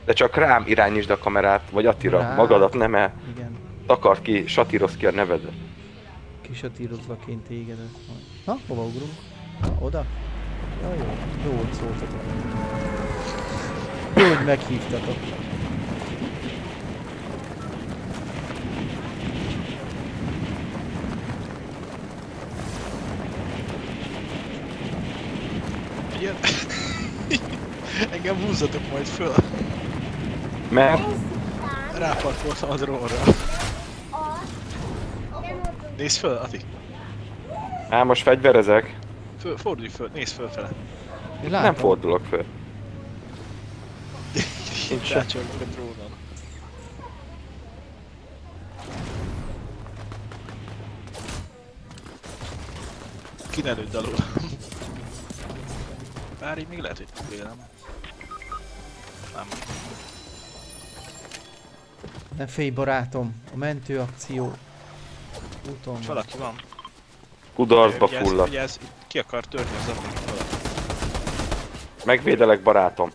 De csak rám irányítsd a kamerát, vagy Attira, Rá. magadat nem el. Igen. Takard ki, satírozd ki a nevedet. Kisatírozvaként tégedet. Na, hova ugrunk? Na, oda? Ja, jó. Jó, hogy szóltatok. Jó, hogy meghívtatok. Ilyen... Engem húzzatok majd föl. Mert Ráparkoltam a drónra. Nézd föl, Ati. most fegyverezek. Fordulj föl, nézd fölfele. Én Nem látom. fordulok föl. Nincs rácsoljuk a drónon. Ki ne lőd alul. Bár így még lehet, hogy túlélem. Nem. Ne félj, barátom. A mentőakció úton van. Valaki van. Kudarcba Vigyázz, fullad. vigyázz, ki akar törni az abban valaki. Megvédelek, barátom.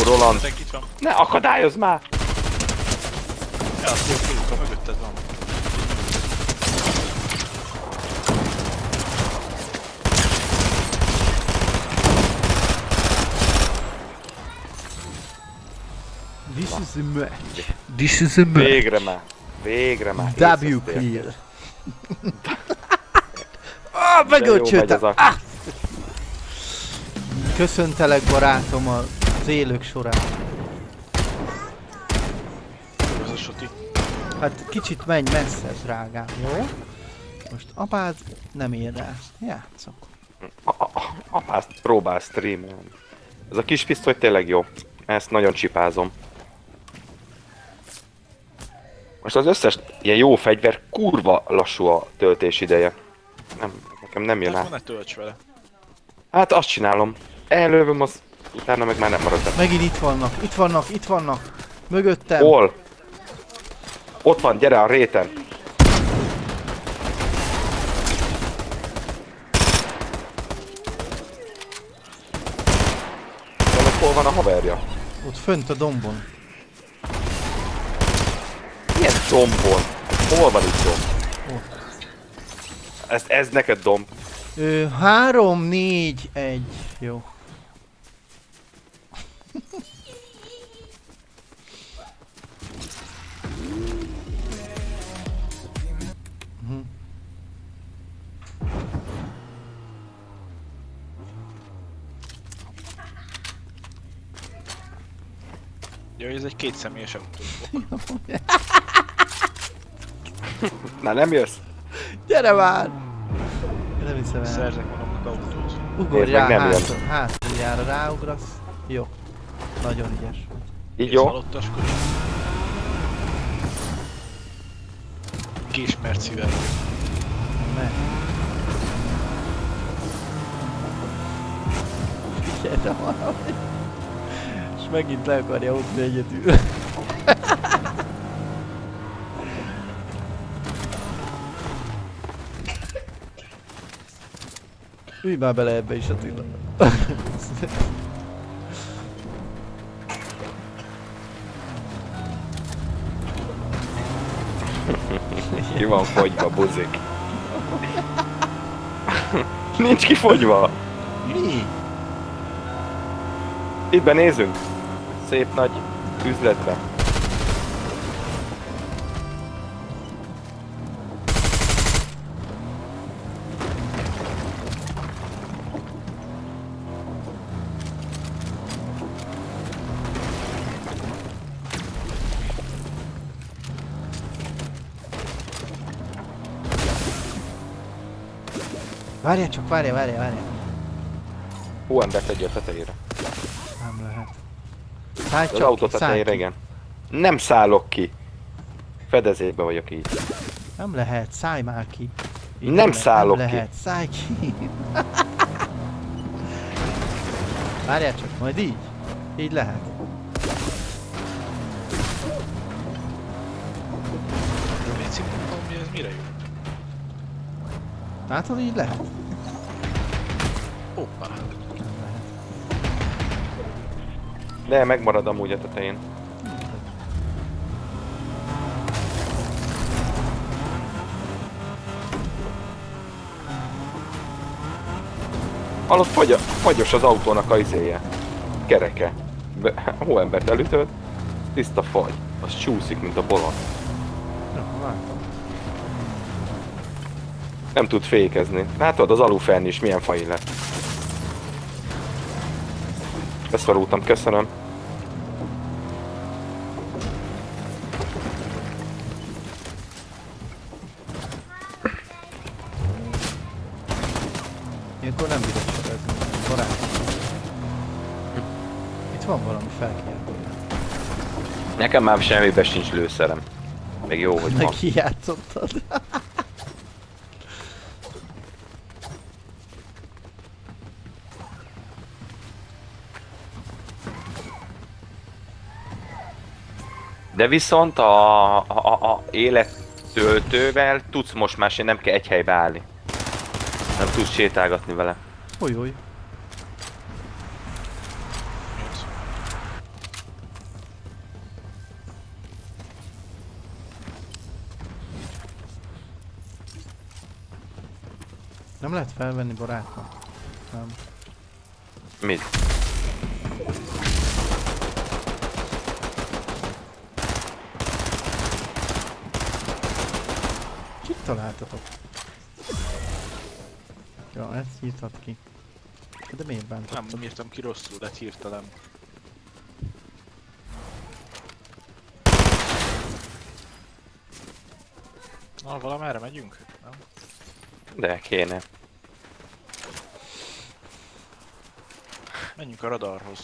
Roland. Ezek itt van. Ne akadályozz már! Ja, jó, Filipka, mögötted van. This is a match. This is a match. Végre már. Végre már. W Észre clear. De jó megy Megölcsöltem. az a... Köszöntelek, barátom, az élők során. Ez a soti. Hát kicsit menj messze, drágám, jó? Most apád nem ér el. Játszok. Apást próbál streamelni. Ez a kis pisztoly tényleg jó. Ezt nagyon csipázom. Most az összes ilyen jó fegyver kurva lassú a töltés ideje. Nekem nem jön Tehát át. ne tölts vele. Hát azt csinálom. Elővöm, az utána meg már nem marad. Megint itt vannak, itt vannak, itt vannak. Mögöttem. Hol? Ott van, gyere a réten. Ennek hol van a haverja? Ott fönt a dombon. Milyen dombon? Hol van itt domb? Ott. Ez neked domb. 3, 4, 1. Jó. Ja, ez egy kétszemélyes autó. Na nem jössz? Gyere már! Nem hiszem el. Szerzek magamnak autót. Ugorj Nézd rá, meg, nem jön. hátuljára ráugrasz. Jó. Nagyon ügyes. Így jó? Halottas kocsi. Kés Mercivel. Meg. Gyere valami. És megint le akarja hozni egyedül. Ülj már bele ebbe is, Attila. Ki van fogyva, buzik. Nincs kifogyva. Mi? Itt benézünk. Szép nagy üzletbe. Várjál csak, várjál. Hú, ember tegye a tetejére. Nem lehet. Szállj Az csak autó ki, szállj tetejére, ki. igen. Nem szállok ki. Fedezékbe vagyok így. Nem lehet, szállj már ki. Így Nem szállok nem ki. lehet, szállj ki. Várjál csak, majd így. Így lehet. Légy szíves, hogy ez mire jó? Látod, így lehet? Hoppá. Nem lehet. De megmarad amúgy a tetején. Hallott, fagyos az autónak a izéje. Kereke. Hóembert elütött, tiszta fagy. Az csúszik, mint a bolond. Ja, látom. Nem tud fékezni. Látod, az alufern is milyen fai lett. Beszorultam, köszönöm. Ilyenkor nem bírok sebezni. Barát. Itt van valami felkiáltója. Nekem már semmibe sincs lőszerem. Még jó, hogy van. Meg kijátszottad. De viszont a élettöltővel tudsz most már nem kell egy helybe állni. Nem tudsz sétálgatni vele. Oly. Mi az? Nem lehet felvenni barátom? Nem. Mit? Kit találtatok? Ja, ezt írtad ki. De miért bántottad? Nem írtam ki rosszul, lett hirtelen. Na, valamerre megyünk? Nem? De kéne. Menjünk a radarhoz.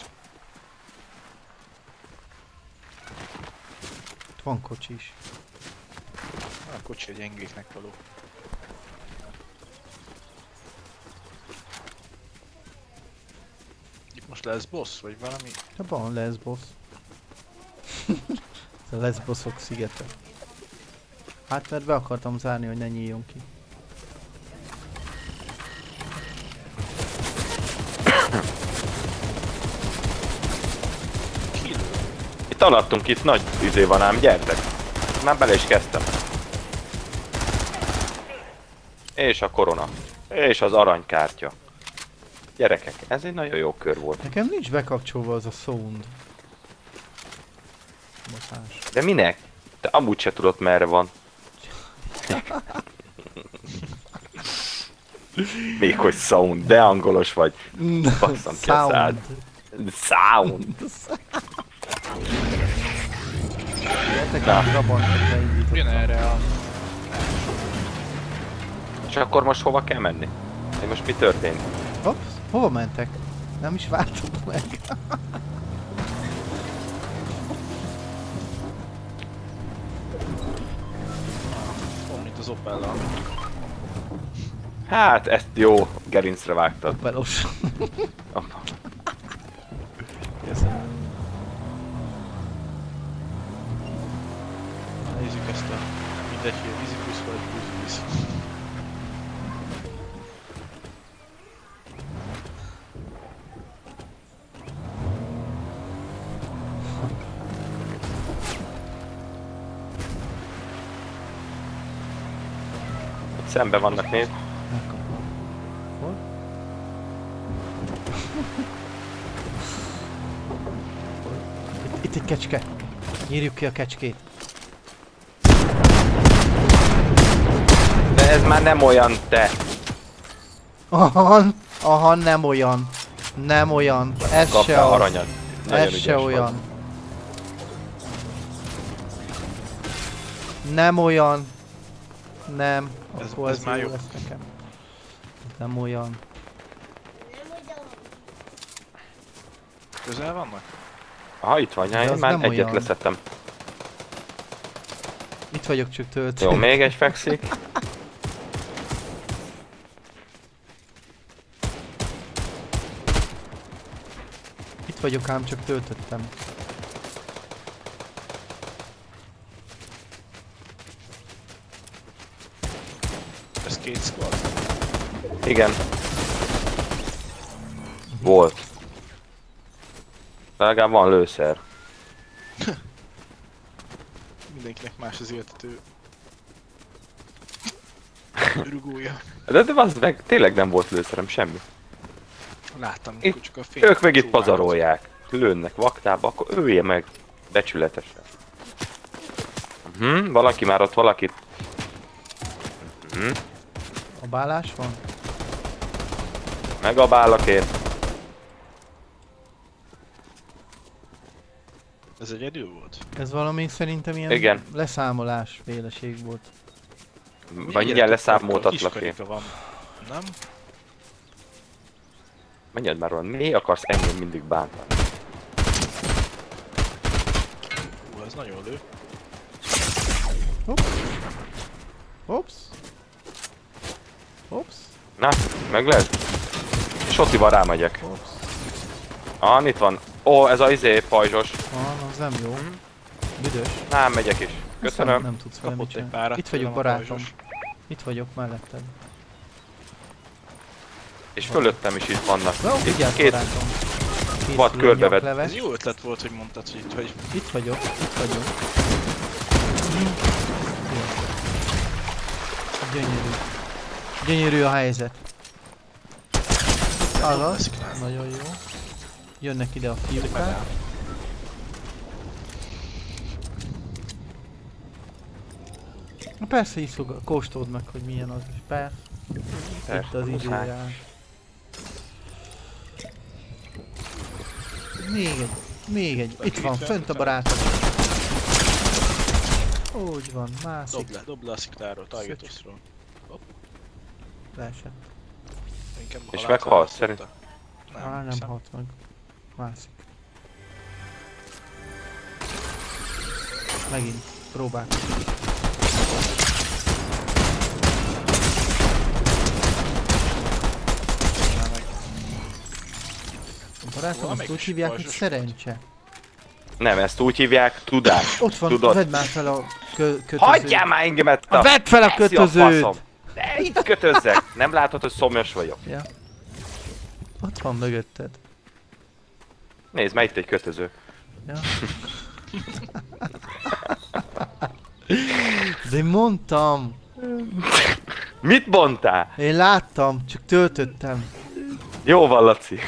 Itt van kocsi is. A kocsi a gyengéknek való. Itt most lesz boss, vagy valami? Ja, van Lesbos. Ez a Lesbosok szigete. Hát mert be akartam zárni, hogy ne nyíljon ki. Itt alattunk, itt nagy izé van ám, gyertek. Már bele is kezdtem. És a korona. És az aranykártya. Gyerekek, ez egy nagyon jó kör volt. Nekem nincs bekapcsolva az a sound. Baszás. De minek? Te amúgy se tudod merre van. Még hogy sound, de angolos vagy. Basszam ki a szád. Sound. Gyertek Na. a Trabantot beindítottam. Jön erre a... És akkor most hova kell menni? Hogy most mi történt? Hopp, hova mentek? Nem is vártok meg. Pont mint az Opella. Hát, ezt jó gerincre vágtad. Belos. Apa. Köszönöm. Nézzük ezt a... Mindegy, hogy vízi plusz vagy plusz víz. Itt szembe vannak, nézd. Megkapom. Hol? Itt egy kecske. Nyírjuk ki a kecskét. De ez már nem olyan, te. Aha, nem olyan. Nem olyan. Ez se Kaptál az. aranyat. Nagyon Ez ügyes se vagy. olyan. Nem olyan. Nem. Ez- Akkor ez ez már jó jó. lesz nekem. Nem olyan. Közel vannak? Aha, itt van, De én az már nem egyet olyan. leszettem. Itt vagyok csak töltő. Jó, még egy fekszik. Itt vagyok ám csak töltöttem. Ez két squad? Igen. Volt. De legalább van lőszer. Mindenkinek más az éltető rugója. De az meg tényleg nem volt lőszerem, semmi. Láttam, Itt, akkor csak a fény. Ők meg itt csóválkozott. pazarolják. Lőnnek vaktába, akkor ölje meg. Becsületesen. Valaki már ott valakit. A bálás van? Megabálok én. Ez egyedül volt? Ez valami szerintem ilyen Igen. leszámolás véleség volt. Mindjárt leszámoltatlak én. Kiskarika van. Nem? Menjed már van, mi akarsz engem mindig bántani? Ez nagyon lő. Hops. Hops. Na, meg lehet? Sotival rámegyek. Hops. Itt van. Ó, ez a pajzsos. Az nem jó. Büdös. Nem, megyek is. Köszönöm. Nem tudsz vele mit Kapott egy csinálni. párat. Itt vagyok, tőlem a barátom. pajzsos. Itt vagyok melletted. És fölöttem is itt vannak. Jó, vigyázz, két barátom. Két vad ilyen körbevett. nyakleves. Ez jó ötlet volt, hogy mondtad, hogy itt vagy. Itt vagyok, itt vagyok. Gyönyörű. Gyönyörű a helyzet. Azaz, nagyon jó. Jönnek ide a fiúkák. Na persze iszog, kóstold meg, hogy milyen az is. Persze. Itt az idő muszáj. rá. Még egy. Itt van, fönt a barátom. Úgy van, mászik. Dobd le a szikláról, targetosról. Leesett. Inkább a És halált meghalt, választotta. szerint. Nem hiszem. halt meg. Mászik. Megint. Próbál. Már meg. Barátom, Hol, azt meg úgy is hívják, hogy pajzsos szerencse. Nem, ezt úgy hívják, tudás. Ott van, Tudod? vedd már fel a kötözőt. Hagyjál már engemet a... Vedd fel a Eszi kötözőt! faszom. De itt kötözzek. Nem látod, hogy szomjas vagyok. Ja. Ott van mögötted. Nézd, már itt egy kötöző. Ja. De én mondtam! Mit mondtál? Én láttam, csak töltöttem. Jó van, Laci.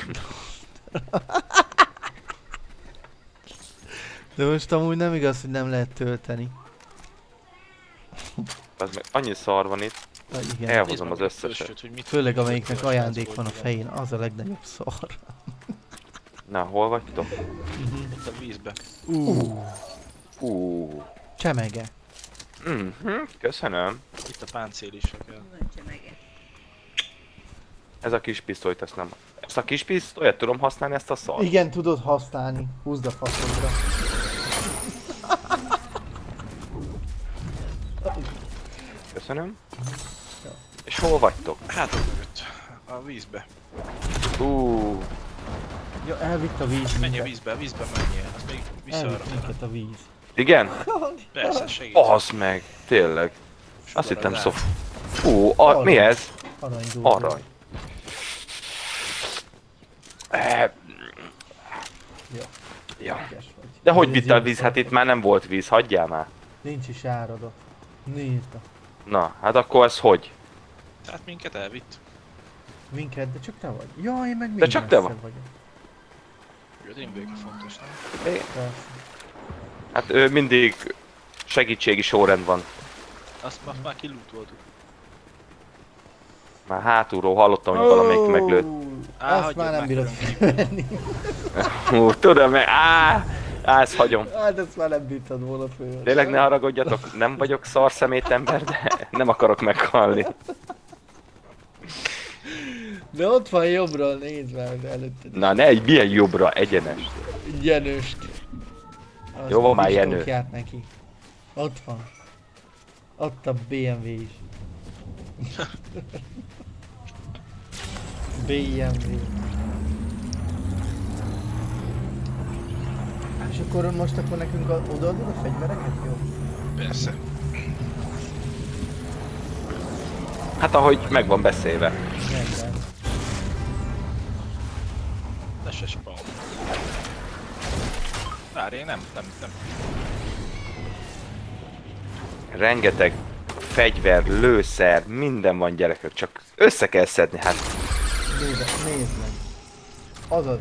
De most amúgy nem igaz, hogy nem lehet tölteni. Az meg annyi szar van itt. Na, igen. Elhozom Nézd az meg a összeset. felsőt, hogy mit Főleg tudod, amelyiknek hogy ajándék van a igen. fején, az a legnagyobb szar. Na, hol vagytok? Ott a vízbe. Csemege. Köszönöm. Itt a páncél is. akár. Ez a kis pisztolyt, ezt nem... Ezt a kis pisztolyt tudom használni, ezt a szart? Igen, tudod használni. Húzd a faszodra. Köszönöm. És hol vagytok? Hát ott mögött. A vízbe. Ja, elvitt a víz Menj a minket. vízbe menjél. Az még vissza arra Elvitt fele. minket a víz. Igen? Persze, segít. Az meg, tényleg. Azt Sugar hittem az szó. Mi ez? Aranyzó. Arany. Ja, Ja. ügyes vagy. De hogy Ez vitt a jó víz? szar. Hát itt már nem volt víz, hagyjál már. Nincs is áradat. Nézd. Na, hát akkor ez hogy? Tehát minket elvitt. Minket, de csak te vagy. Ja, én meg még De csak te messze vagy. vagyok. Jó, a Dreamwake a fontos, nem? Persze. Hát ő mindig segítségi sorrend van. Azt már kilootoltuk. Már hátulról hallottam, hogy valamelyik meglőtt. Á, Azt hagyjad már nem már, bírod külön. venni. Tudom, meg ezt hagyom. Hát ezt már nem bírtad volna föl. Tényleg ne haragudjatok, nem vagyok szar szemét ember, de nem akarok meghalni. De ott van jobbra, nézd már előtted. Na ne, milyen jobbra, egyenes. Jenőst. Az Jó van már, Pistók Jenő. járt neki. Ott van. Ott a BMW is. BMW. És akkor most akkor nekünk odaadod a fegyvereket? Jó? Persze. Hát ahogy meg van beszélve. Rendben. De se spawn. Várj, nem. Rengeteg fegyver, lőszer, minden van gyerekek, csak össze kell szedni, hát Nézd meg. Azaz.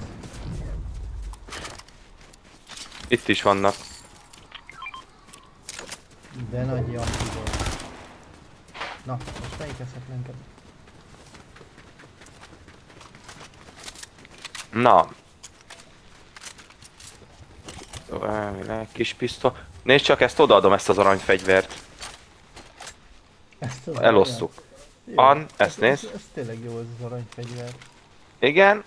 itt is vannak. De nagy jampi volt. Na, most melyik eszetlenkedett? Na. Elvileg kis pisztol. Nézd csak, ezt odaadom, ezt az aranyfegyvert. Ezt az Elosszuk. Jó, An, ezt nézd. Ez tényleg jó, ez az aranyfegyver. Igen.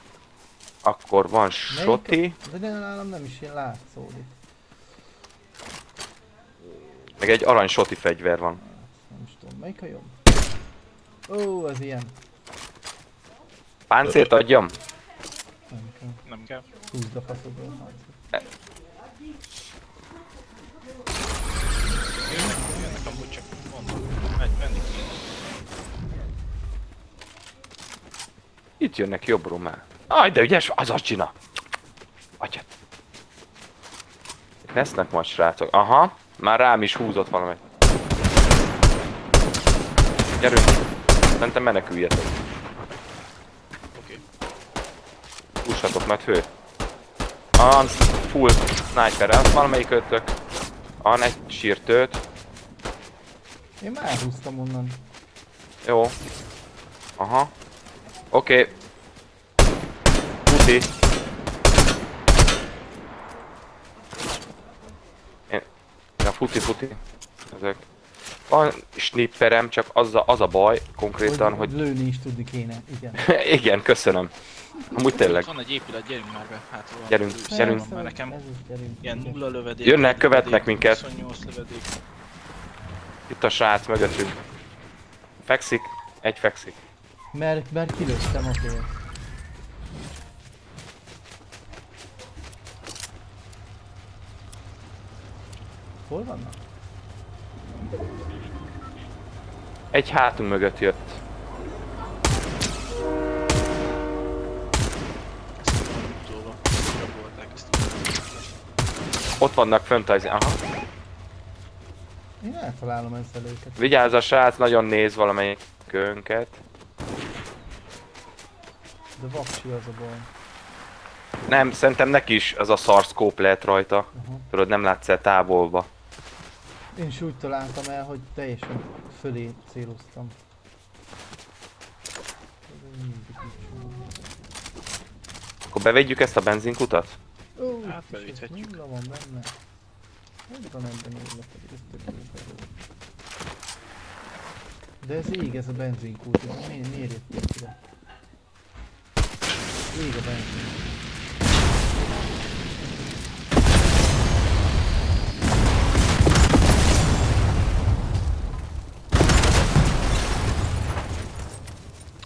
Akkor van soti, De nálam nem is ilyen látszódik. meg egy arany soti fegyver van. Nem is tudom, melyik a jobb? Ó, ez ilyen. Páncélt adjam? Nem kell. Nem kell. Húzd a faszodról a páncélt. Jönnek amúgy csak mondom. Menni kéne. Itt jönnek jobbról már. Aj, de ügyes, az azt csinál. Atyát. Lesznek majd srácok. Aha, már rám is húzott valamit. Gyerünk. Szerintem meneküljetek. Oké. Hússatok, mert fő. An full sniper, az valamelyik ötök. An egy sírtőt. Én már húztam onnan. Jó. Aha. Oké. Puti. Ja, futi. Ezek. Van snipperem, csak az a baj konkrétan, hogy... Lőni is tudni kéne, igen. Igen, köszönöm. Amúgy tényleg. Van egy épület, gyerünk már be. Hát van. Gyerünk, Lőszer gyerünk. van, mert nekem Ez is gyerünk. ilyen nulla lövedék. Jönnek, egy követnek lövedék, minket. 28 lövedék. Itt a srác mögöttünk. Fekszik. Egy fekszik. Mert kilőttem azért. Hol vannak? Egy hátunk mögött jött. Ezt van utolva. Rabolták ezt. Ott vannak fönt az... Aha. Én eltalálom ezzel őket. Vigyázz, a srác nagyon néz valamelyik könket. De vaksi az a baj. Nem, szerintem neki is az a szarszkóp lehet rajta. Aha. Tudod, nem látsz el távolba. Én is úgy találtam el, hogy teljesen fölé céloztam. Akkor bevegyük ezt a benzinkutat? Ó, Hát bevithetjük. Nulla van benne. Hogy van ebben nulla pedig, ez tök jó felül. De ez ég ez a benzinkút, ez miért jöttél ide? Ég a benzin.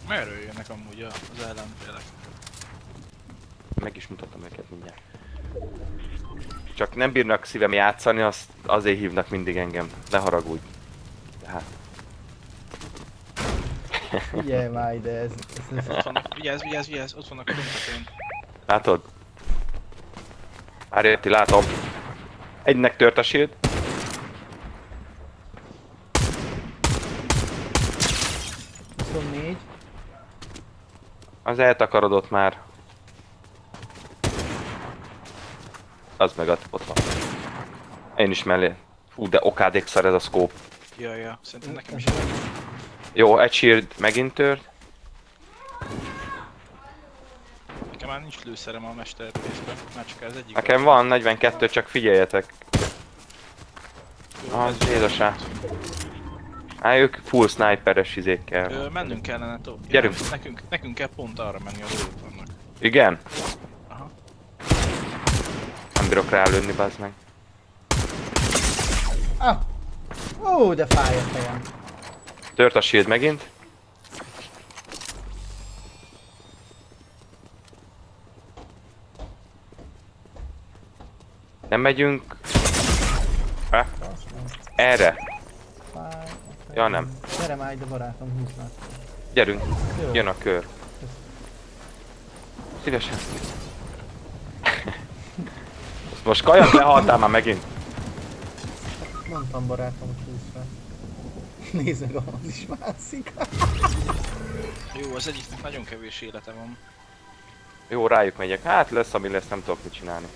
Merről jönnek amúgy az ellenfélek? Meg is mutatom őket mindjárt. Csak nem bírnak szívem játszani, azért hívnak mindig engem. Ne haragudj. Hát, Figyelj már ide, ez Ott vannak, vigyázz, ott vannak a dombtetőn. látod? Árjéti, látom. Egynek tört a shield. Négy. Az eltakarodott már. Az meg ott van. Én is mellé. Fú, de okádék szar ez a scope. Ja, szerintem nekem is. Jó, egy shield megint tört. Nekem már nincs lőszerem a mester részben, már csak ez egyik. Nekem van 42, csak figyeljetek. Az Jézusá. Hát ők full sniperes izékkel. Mennünk kellene tovább. Gyerünk. Nekünk kell pont arra menni, ahol ők vannak. Igen? Aha. Nem bírok rálőni, bazd meg. Ah! Ó, de fáj a fejem. Tört a shield megint. Nem megyünk. Ha? Azt nem. Erre. Fáj a fejem. Ja, nem. Gyere már ide barátom, húzd már. Gyerünk, Jó. jön a kör. Szívesen. Most kajak lehaltál már megint. Mondtam barátom, hogy húz fel. Nézd meg, az is mászik. Jó, az egyiknek nagyon kevés élete van. Jó, rájuk megyek. Hát lesz, ami lesz, nem tudok mit csinálni.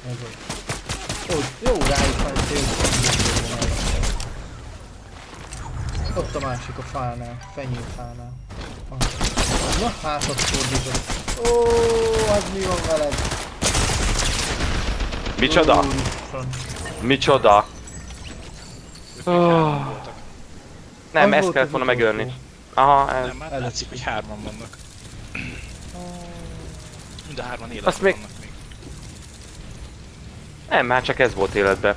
Ez az. Jó, rájuk van ott a másik a fánál, fenyőfánál. Na, hátat fordított. Ó, az mi van veled? Micsoda? Úristen. Micsoda? Ők még hárman voltak. Nem, Az ezt volt kellett az volna utolsó. megölni. Aha, ez. Nem, már előtt látszik, hogy hárman vannak. Mind a hárman Azt életben még- vannak még. Nem, már csak ez volt életben.